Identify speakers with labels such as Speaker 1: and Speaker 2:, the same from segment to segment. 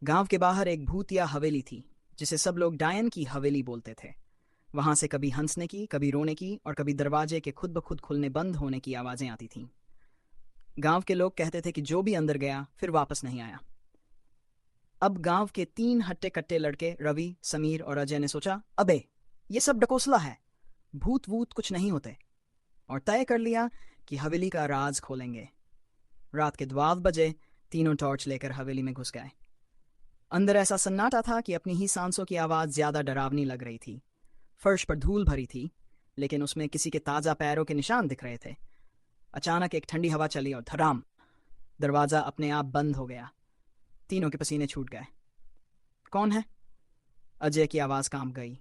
Speaker 1: गांव के बाहर एक भूत या हवेली थी, जिसे सब लोग डायन की हवेली बोलते थे। वहां से कभी हंसने की, कभी रोने की और कभी दरवाजे के खुद ब खुद खुलने बंद होने की आवाजें आती थीं। गांव के लोग कहते थे कि जो भी अंदर गया फिर वापस नहीं आया। अब गांव के 3 हट्टे कट्टे लड़के रवि, समीर और अजय ने सोचा, अबे ये सब डकोसला है, भूत वूत कुछ नहीं होते, और तय कर लिया कि हवेली का राज खोलेंगे। रात के 12 बजे तीनों टॉर्च लेकर हवेली में घुस गए। अंदर ऐसा सन्नाटा था कि अपनी ही सांसों की आवाज़ ज्यादा डरावनी लग रही थी। फर्श पर धूल भरी थी, लेकिन उसमें किसी के ताज़ा पैरों के निशान दिख रहे थे। अचानक एक ठंडी हवा चली और धड़ाम, दरवाज़ा अपने आप बंद हो गया। तीनों के पसीने छूट गए। कौन है? अजय की आवाज़ कांप गई।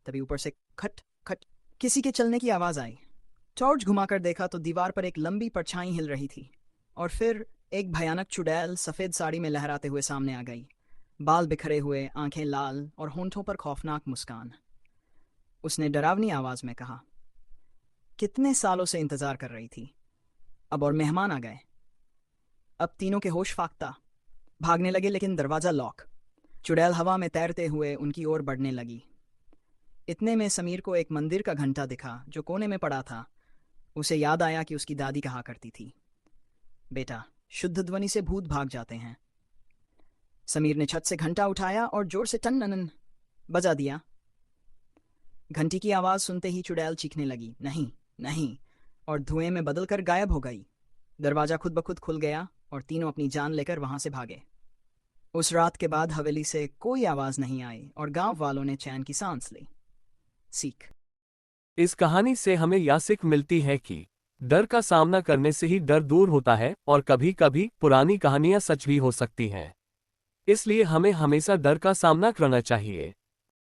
Speaker 1: तभी ऊपर से खट खट किसी के चलने की आवाज़ आई। टॉर्च घुमाकर देखा तो दीवार पर एक लंबी परछाई हिल रही थी, और फिर एक भयानक चुड़ैल सफ़ेद साड़ी में लहराते हुए सामने आ गई। बाल बिखरे हुए, आंखें लाल और होंठों पर खौफनाक मुस्कान। उसने डरावनी आवाज में कहा, कितने सालों से इंतजार कर रही थी, अब और मेहमान आ गए। अब तीनों के होश फाख्ता, भागने लगे, लेकिन दरवाजा लॉक। चुड़ैल हवा में तैरते हुए उनकी ओर बढ़ने लगी। इतने में समीर को एक मंदिर का घंटा दिखा जो कोने में पड़ा था। उसे याद आया कि उसकी दादी कहा करती थी, बेटा, शुद्ध ध्वनि से भूत भाग जाते हैं। समीर ने छत से घंटा उठाया और जोर से टन नन बजा दिया। घंटी की आवाज सुनते ही चुड़ैल चीखने लगी, नहीं नहीं, और धुएं में बदलकर गायब हो गई। दरवाजा खुद ब खुद खुल गया और तीनों अपनी जान लेकर वहां से भागे। उस रात के बाद हवेली से कोई आवाज नहीं आई और गांव वालों ने चैन की सांस ली। सीख।
Speaker 2: इस कहानी से हमें यह सीख मिलती है कि डर का सामना करने से ही डर दूर होता है, और कभी कभी पुरानी कहानियां सच भी हो सकती हैं। इसलिए हमें हमेशा डर का सामना करना चाहिए।